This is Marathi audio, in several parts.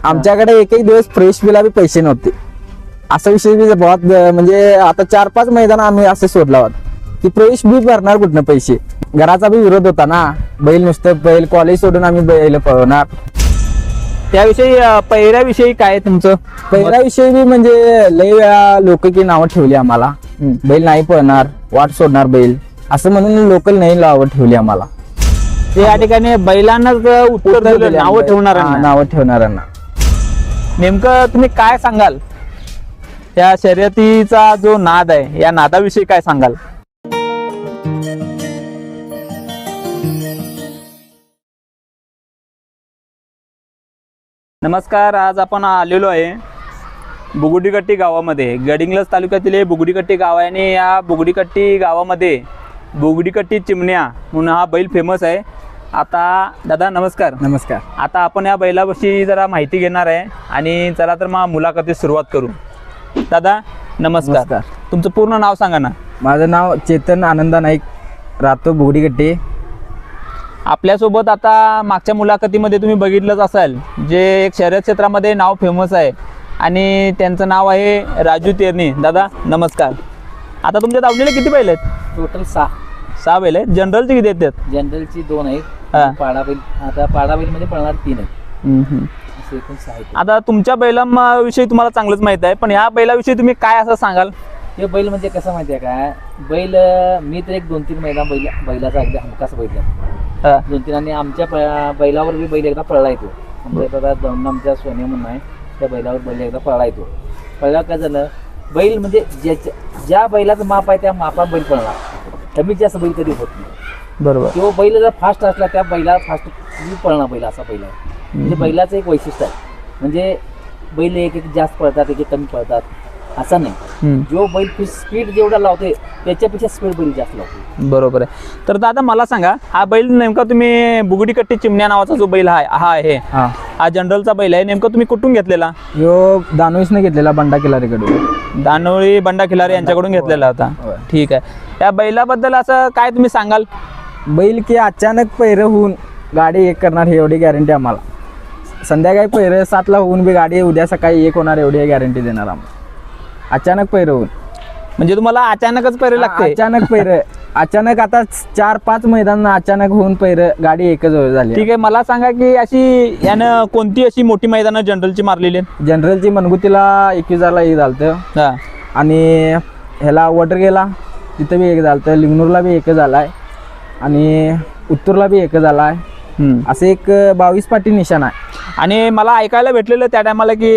आमच्याकडे एक दिवस फ्रेश बिला बी पैसे नव्हते. असा विषय बी बहुत म्हणजे आता 4-5 मैदान आम्ही असे सोडला होता की फ्रेश बी भरणार कुठनं पैसे. घराचा बी विरोध होता ना, बैल नुसतं बैल कॉलेज सोडून आम्ही बैल पळवणार. त्याविषयी पहिऱ्याविषयी काय तुमचं? पहिल्याविषयी बी म्हणजे लय वेळा लोक की नावं ठेवली आम्हाला, बैल नाही पळणार, वाट सोडणार बैल, असं म्हणून लोकल नाही नावं ठेवली आम्हाला. ते या ठिकाणी बैलांनाच उत्तर दिलं नावं ठेवणाऱ्यांना. नावं ठेवणाऱ्यांना. नेमकं तुम्ही काय सांगाल या शर्यतीचा जो नाद आहे या नादाविषयी काय सांगाल? नमस्कार, आज आपण आलेलो आहे बुगुडीकट्टी गावामध्ये. गडिंग्लज तालुक्यातील हे बुगुडीकट्टी गाव आहे आणि या बुगुडीकट्टी गावामध्ये बुगुडीकट्टी चिमण्या म्हणून हा बैल फेमस आहे. आता दादा नमस्कार. नमस्कार. आता आपण या बैलाविषयी जरा माहिती घेणार आहे आणि चला तर मग मुलाखतीस सुरुवात करू. दादा नमस्कार. नमस्कार. तुमचं पूर्ण नाव सांगा ना. माझं नाव चेतन आनंदा नाईक, राहतो बुगडीकट्टी. आपल्यासोबत आता मागच्या मुलाखतीमध्ये तुम्ही बघितलंच असाल, जे एक शर्यत क्षेत्रामध्ये नाव फेमस आहे आणि त्यांचं नाव आहे राजू तेरणी. दादा नमस्कार. आता तुमच्या दावणीला किती बैल आहेत? टोटल 6 बैल आहेत. जनरलची किती आहेत? जनरलची 2 आहेत. हा. पाडा बैल, आता पाडा बैल मध्ये पळणार 3 आहेत. असे एकूण 6 आहेत. आता तुमच्या बैलाविषयी तुम्हाला चांगलंच माहित आहे, पण ह्या बैलाविषयी तुम्ही काय असं सांगाल? हे बैल म्हणजे कसं माहिती आहे का, बैल मी तर एक 2-3 मैदान बैलाचा अगदी हमखास बैल आहे. 2-3 आणि आमच्या बैलावर बी बैल एकदा पळला येतो. आमच्या सोन्या म्हणून आहे, त्या बैलावर बैल एकदा पळला येतो. पळला काय झालं, बैल म्हणजे ज्या बैलाचं माप आहे त्या मापात बैल पळणार, कमीत जास्त बैल कधी होत नाही. बरोबर. किंवा बैल जर फास्ट असला त्या बैला फास्ट पळणार बैल, असा बैल आहे. म्हणजे बैलाचं एक वैशिष्ट्य आहे, म्हणजे बैल एक जास्त पळतात, एक कमी पळतात असं नाही. जो बैल स्पीड जेवढा लावते त्याच्यापेक्षा स्पीड बैल जास्त लावते. बरोबर आहे. तर दादा मला सांगा, हा बैल नेमका तुम्ही बुगडीकट्टी चिमण्या नावाचा जो बैल आहे हा जनरलचा बैल आहे, नेमका तुम्ही कुठून घेतलेला? यो दानोईसने घेतलेला, बंडा किल्लारीकडून. दानोळी बंडा खिलारी यांच्याकडून घेतलेला होता. ठीक आहे. या बैलाबद्दल असं काय तुम्ही सांगाल? बैल की अचानक पैर होऊन गाडी एक करणार हे एवढी गॅरंटी आम्हाला. संध्याकाळी पैर 7ला होऊन बी गाडी उद्या सकाळी एक होणार एवढी गॅरंटी देणार आम्हाला. अचानक पैर होऊन म्हणजे तुम्हाला अचानकच पैरे लागते? अचानक पैर, अचानक आता 4-5 मैदान अचानक होऊन पैर गाडी एकच झाली. ठीक आहे. मला सांगा की अशी यानं कोणती अशी मोठी मैदानं जनरलची मारलेली आहेत? जनरलची मनगुतीला 21,000ला एक झालतं आणि ह्याला वॉटर गेला तिथं बी एक झालतं, लिंगनूरला बी एक झालाय आणि उत्तूरला बी एक झालाय. असे एक 22 पाटी निशाण आहे. आणि मला ऐकायला भेटलेलं त्या टायमाला की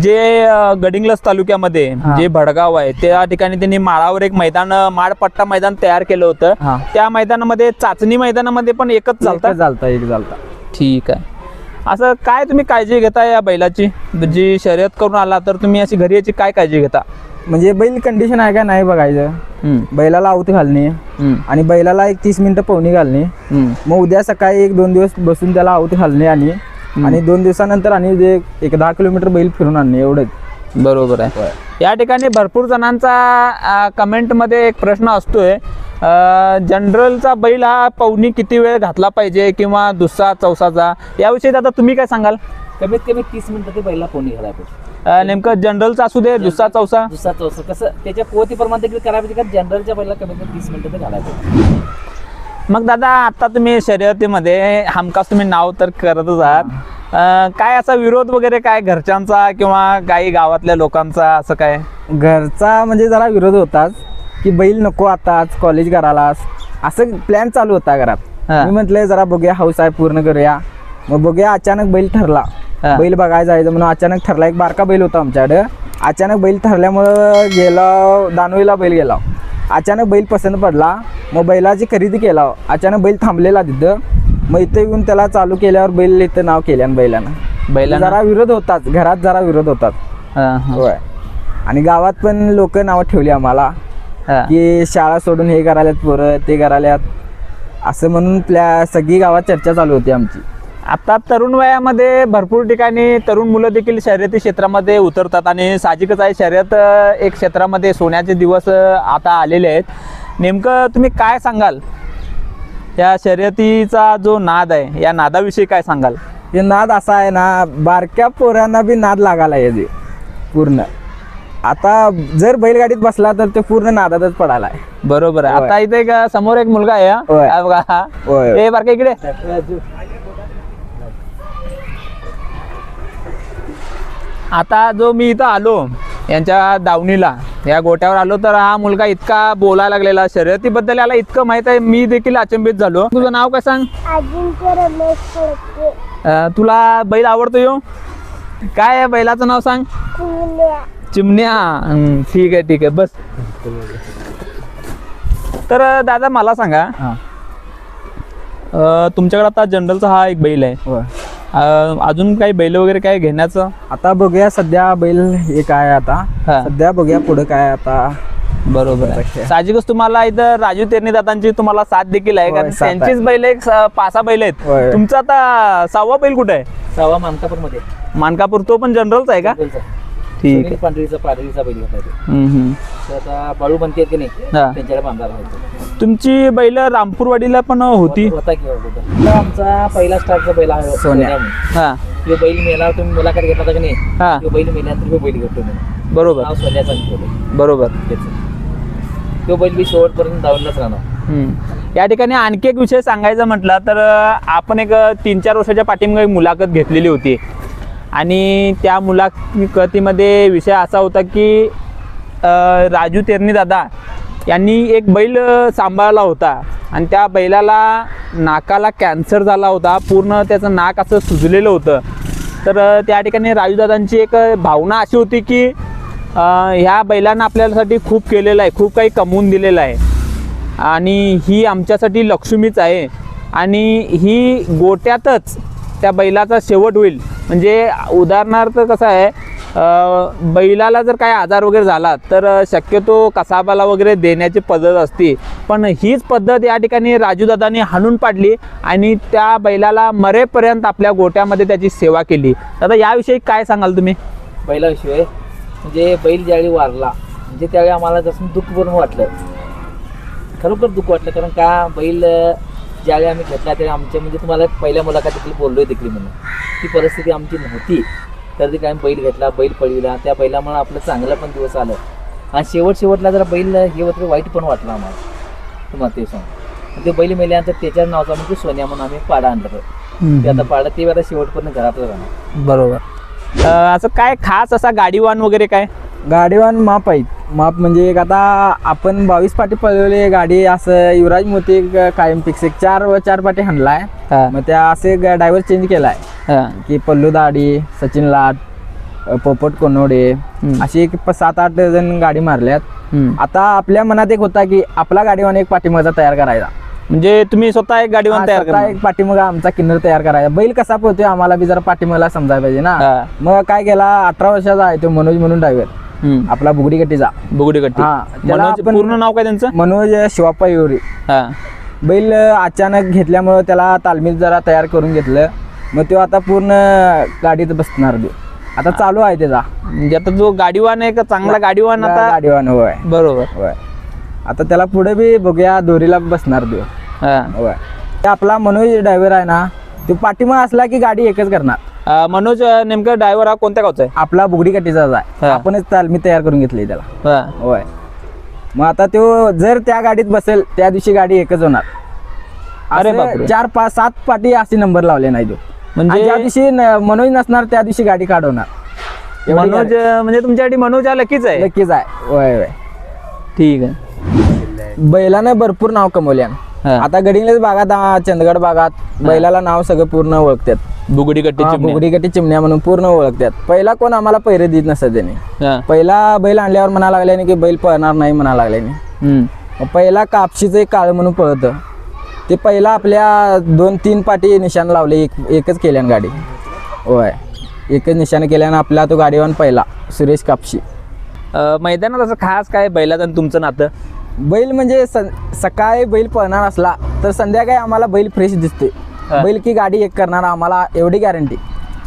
जे गडिंग्लज तालुक्यामध्ये जे भडगाव आहे त्या ठिकाणी त्यांनी माळावर एक मैदान, माळपट्टा मैदान तयार केलं होतं. त्या मैदानामध्ये चाचणी मैदानामध्ये पण एकच झालता. ठीक आहे. असं काय तुम्ही काळजी घेता या बैलाची? जी शर्यत करून आला तर तुम्ही अशी घरी याची काय काळजी घेता? म्हणजे बैल कंडिशन आहे का नाही बघायचं, बैलाला आवती घालणे आणि बैलाला एक 30 मिनिटं पवनी घालणे, मग उद्या सकाळी 1-2 दिवस बसून त्याला आवती घालणे आणि 2 दिवसानंतर आणि एक 10 किलोमीटर बैल फिरून आणणे, एवढंच. बरोबर आहे. या ठिकाणी भरपूर जणांचा कमेंटमध्ये एक प्रश्न असतोय, जनरलचा बैल हा पवनी किती वेळ घातला पाहिजे किंवा दुसरा चौसाचा, याविषयी आता तुम्ही काय सांगाल? कमीत कमी 30 मिनिटं ते बैला पवनी घालायला पाहिजे. नेमकं जनरलचा असू दे दुसरा चौसा कसं त्याच्या पोतीप्रमाणे देखील करायला पाहिजे, कारण जनरलच्या बैला कमीत कमी 30 मिनिटं ते घालायला पाहिजे. मग दादा आता तुम्ही शर्यतीमध्ये हमखास तुम्ही नाव तर करतच आहात, काय असा विरोध वगैरे काय घरच्यांचा किंवा काही गावातल्या लोकांचा असं काय? घरचा म्हणजे जरा विरोध होताच की बैल नको आता आज कॉलेज करायला, असं प्लॅन चालू होता घरात. मी म्हटलं जरा बघूया, हाऊस आहे पूर्ण करूया. मग बघूया, अचानक बैल ठरला, बैल बघायला जायचं म्हणून अचानक ठरला. एक बारका बैल होता आमच्याकडे, अचानक बैल ठरल्यामुळं गेला दानोईला बैल गेला. अचानक बैल पसंत पडला, मग बैलाची खरेदी केला. अचानक बैल थांबलेला तिथं, मग इथं येऊन त्याला चालू केल्यावर बैल इथं नाव केल्यानं बैलानं जरा विरोध होताच, घरात जरा विरोध होतात. होय. आणि गावात पण लोक नावं ठेवली आम्हाला की शाळा सोडून हे करायल्यात पोरं, ते करायल्यात, असं म्हणून सगळी गावात चर्चा चालू होती आमची. आता तरुण वयामध्ये भरपूर ठिकाणी तरुण मुलं देखील शर्यती क्षेत्रामध्ये उतरतात आणि साहजिकच आहे, शर्यत एक क्षेत्रामध्ये सोन्याचे दिवस आता आलेले आहेत. नेमकं तुम्ही काय सांगाल या शर्यतीचा जो नाद आहे या नादाविषयी काय सांगाल? हे नाद असा आहे ना, बारक्या पोरांना बी नाद लागायला यायचे पूर्ण. आता जर बैलगाडीत बसला तर ते पूर्ण नादातच पडायला आहे. बरोबर आहे. होय. आता इथे एक समोर एक मुलगा आहे हा. होय. हा बघा हा. होय. ए बारका इकडे. आता जो मी इथं आलो यांच्या दावणीला, या गोट्यावर आलो, तर हा मुलगा इतका बोलायला लागलेला, शर्यतीबद्दल याला इतकं माहित आहे, मी देखील अचंबित झालो. तुझं नाव काय सांग? अजिंक्य रमेश फडके. तुला बैल आवडतो यो? काय आहे बैलाचं नाव सांग? चिमण्या. चिमण्या. ठीक आहे ठीक आहे, बस. तर दादा मला सांगा, हा. तुमच्याकडे आता जनरलचा हा एक बैल आहे, होय. अजून काही बैल वगैरे काय घेण्याचं? आता बघूया सध्या बैल एक आहे आता. हा. सध्या बघूया पुढे काय आता. बरोबर आहे. साहजिकच तुम्हाला इथं राजू तेरणी दादांची तुम्हाला साथ देखील आहे, कारण साथ आहे. त्यांचीच बैल एक 5-6 बैल आहेत. होय. तुमचा आता 6वा बैल कुठे आहे? 6वा मानकापूर मध्ये. मानकापूर, तो पण जनरलचा आहे का? ठीक आहे. पांढरीचा बैल घेतला तो. हम्म. तर आता बाळू बनते की नाही, हा. त्यांच्याकडे बांधायला राहायचं. तुमची बैल रामपूरवाडीला पण होती? होता की अगोदर. आमचा पहिला स्टार्टचा बैल आहे सोन्या. म्हणून. हा तो बैल मेला, तुम्ही मुलाखत घेतला होता की नाही? हा. तो बैल मेल्यानंतर तो बैल घेतो मी. बरोबर नाव सोन्याचा ठेवलं बरोबर. त्याचं. तो बैल मी शेवटपर्यंत धावूनच राहणार. या ठिकाणी आणखी एक विषय सांगायचा म्हटलं तर आपण एक 3-4 वर्षाच्या पाठीमागे मुलाखत घेतलेली होती, आणि त्या मुलाखतीमध्ये विषय असा होता की राजू तेरणी दादा यांनी एक बैल सांभाळला होता, आणि त्या बैलाला नाकाला कॅन्सर झाला होता, पूर्ण त्याचं नाक असं सुजलेलं होतं. तर त्या ठिकाणी राजूदादांची एक भावना अशी होती की ह्या बैलांना आपल्यासाठी खूप केलेलं आहे, खूप काही कमवून दिलेलं आहे, आणि ही आमच्यासाठी लक्ष्मीच आहे, आणि ही गोट्यातच त्या बैलाचा शेवट होईल. म्हणजे उदाहरणार्थ कसं आहे, बैलाला जर काय आजार वगैरे झाला तर शक्यतो कसाबाला वगैरे देण्याची पद्धत असते, पण हीच पद्धत या ठिकाणी राजूदादांनी हाणून पाडली, आणि त्या बैलाला मरेपर्यंत आपल्या गोट्यामध्ये त्याची सेवा केली. दादा याविषयी काय सांगाल तुम्ही? बैलाविषयी म्हणजे बैल ज्यावेळी वारला, म्हणजे त्यावेळी आम्हाला जसं दुःख पूर्ण वाटलं, खरोखर दुःख वाटलं. कारण का बैल ज्यावेळी आम्ही घेतला त्यावेळी आमच्या, म्हणजे तुम्हाला पहिल्या मुलाखतीत बोललोय देखील म्हणून, ती परिस्थिती आमची नव्हती. तर ते काय बैल घेतला, बैल पळविला, त्या बैलामुळे आपलं चांगलं पण दिवस आलं, आणि शेवटला जरा बैल हे होतं वाईट पण वाटलं आम्हाला, तुम्हाला ते सांग. ते बैल मेल्यानंतर त्याच्या नावाचा म्हणजे सोन्या म्हणून आम्ही पाडा आणलं. ते आता पाडा ते आता शेवटपर्यंत घरातच राहणार. बरोबर. असं काय खास असा गाडीवान वगैरे काय? गाडीवान माप आहेत. माप म्हणजे एक आता आपण 22 पाटी पळवले गाडी, असं युवराज मोती कायम फिक्स एक 4 पाटी हाणलाय. मग त्या असे ड्रायव्हर चेंज केलाय की पल्लू दाडी, सचिन लाट, पोपट कोनोडे, अशी एक 7-8 जण गाडी मारल्यात. आता आपल्या मनात एक होता की आपला गाडीवान एक पाठीमागचा तयार करायचा. म्हणजे तुम्ही स्वतः एक गाडीवान तयार स्वतः करा? एक पाठीमागा आमचा किन्नर तयार करायचा. बैल कसा पोहतोय आम्हाला बी जरा पाठीमागला समजायला पाहिजे ना. मग काय केला, 18 वर्षाचा आहे तो मनोज म्हणून ड्रायव्हर, आपला बुगडी गट्टीचा. बुगडी गट्टी. हा, त्याला मनोज, आपण- पूर्ण नाव काय त्यांचं? मनोज शिवाप्पा येवरी. हा. बैल अचानक घेतल्यामुळं त्याला तालमीत जरा तयार करून घेतलं. मग तो आता पूर्ण गाडीत बसणार तो. आता चालू आहे त्याचा. म्हणजे आता जो गाडीवान आहे का चांगला गाडीवान आता? गाडीवान होय. बरोबर. होय. आता त्याला पुढे बी बघूया, दोरीला बसणार तो. हा. होय. ते आपला मनोज ड्रायव्हर आहे ना, तो पाठीमाग असला की गाडी एकच करणार. मनोज नेमका ड्रायव्हर हा कोणत्या गावचा आहे? आपला बुगडी गट्टीचाच आहे. हा. आपणच तालमी तयार करून घेतली त्याला. हा. होय. मग आता तो जर त्या गाडीत बसेल त्या दिवशी गाडी एकच होणार. अरे असं बापरे. 4, 5, 7 पाटी असे नंबर लावले नाही तो. म्हणजे आणि ज्या दिवशी मनोज नसणार त्या दिवशी गाडी काढवणार. एवढी मनोज म्हणजे तुमच्यासाठी मनोज हा लकीच आहे? नक्कीच आहे. होय होय. ठीक आहे. बैलानं भरपूर नाव कमवले. हा. आता गडिंग्लज भागात, चंदगड भागात बैलाला नाव सगळं पूर्ण ओळखतात. बुगडी गट्टी चिमण्या. बुगडी गट्टी चिमण्या म्हणून पूर्ण ओळखतात. पहिला कोण आम्हाला पैरे देत नसत त्याने. हा. पहिला बैल आणल्यावर म्हणा लागल्याने की बैल पळणार नाही म्हणा लागल्याने. मग पहिला कापशीचं एक काळ म्हणून पळतं, ते पहिला आपल्या 2-3 पाटी निशाण लावले, एकच केल्यान गाडी. होय, एकच निशाण केल्यानं आपला तो गाडीवान पहिला सुरेश कापशी. मैदानात असं खास काय बैलाचं आणि तुमचं नातं? बैल म्हणजे सकाळी बैल पळणार असला तर संध्याकाळी आम्हाला बैल फ्रेश दिसते. बैल की गाडी एक करणार आम्हाला एवढी गॅरंटी.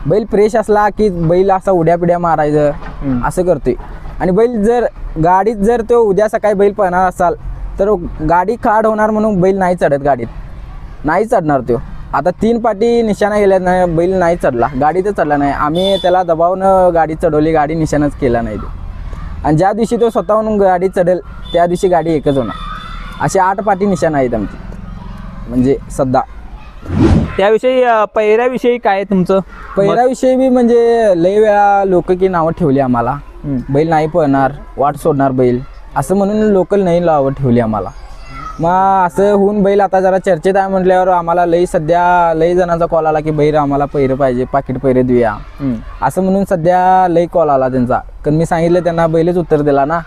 बैल फ्रेश असला की बैल असा उड्या पिड्या मारायचं असं करतोय. आणि बैल जर गाडीत जर तो उद्या सकाळी बैल पळणार असाल तर गाडी खाड होणार म्हणून बैल नाही चढत गाडीत, नाही चढणार तो. आता 3 पाटी निशाणा गेल्या नाही, बैल नाही चढला, गाडी तर चढला नाही. आम्ही त्याला दबावून गाडी चढवली, गाडी निशाणच केला नाही ते. आणि ज्या दिवशी तो स्वतःहून गाडी चढेल त्या दिवशी गाडी एकच होणार. असे 8 पाटी निशाणा आहेत आमची म्हणजे सध्या. त्याविषयी पहिऱ्याविषयी काय आहे तुमचं पहिल्याविषयी बी म्हणजे लय वेळा लोक की नावं ठेवली आम्हाला, बैल नाही पळणार, वाट सोडणार बैल, असं म्हणून लोकल नाही नावं ठेवली आम्हाला. मग असं होऊन बैल आता जरा चर्चेत आहे म्हटल्यावर आम्हाला सध्या लई जणांचा कॉल आला की बैल आम्हाला पैरे पाहिजे, पाकिट पैरे देऊया असं म्हणून सध्या लई कॉल आला त्यांचा. कारण मी सांगितलं त्यांना, बैलच उत्तर दिला ना.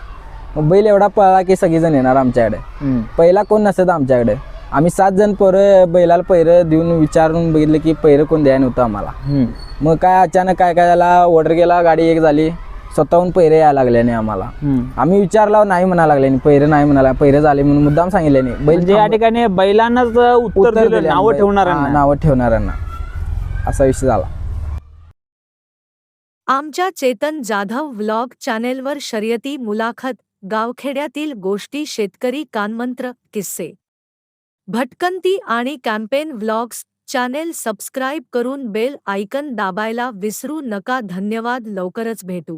मग बैल एवढा पळला की सगळेजण येणार आमच्याकडे. पहिला कोण नसतं आमच्याकडे. आम्ही 7 जण पोरं बैलाला पैरं देऊन विचारून बघितलं की पैरं कोण द्याय नव्हतं आम्हाला. मग काय अचानक काय झाला, ऑर्डर गेला, गाडी एक झाली, स्वतःहून पैरे यायला लागल्याने आम्हाला. आम्ही विचारला, नाही म्हणा लागले, पैरे नाही म्हणाला, पैरे झाले म्हणून मुद्दाम सांगितले नाही. बैल म्हणजे या ठिकाणी बैलांनाच उत्तर दिलं, नावं ठेवणाऱ्यांना. नावं ठेवणाऱ्यांना असा विषय झाला. आमच्या चेतन जाधव व्लॉग चॅनेलवर शर्यती, मुलाखत, गावखेड्यातील गोष्टी, शेतकरी कानमंत्र, किस्से, भटकंती आणि कॅम्पेन व्लॉग्स चॅनेल सबस्क्राईब करून बेल आयकन दाबायला विसरू नका. धन्यवाद. लवकरच भेटू.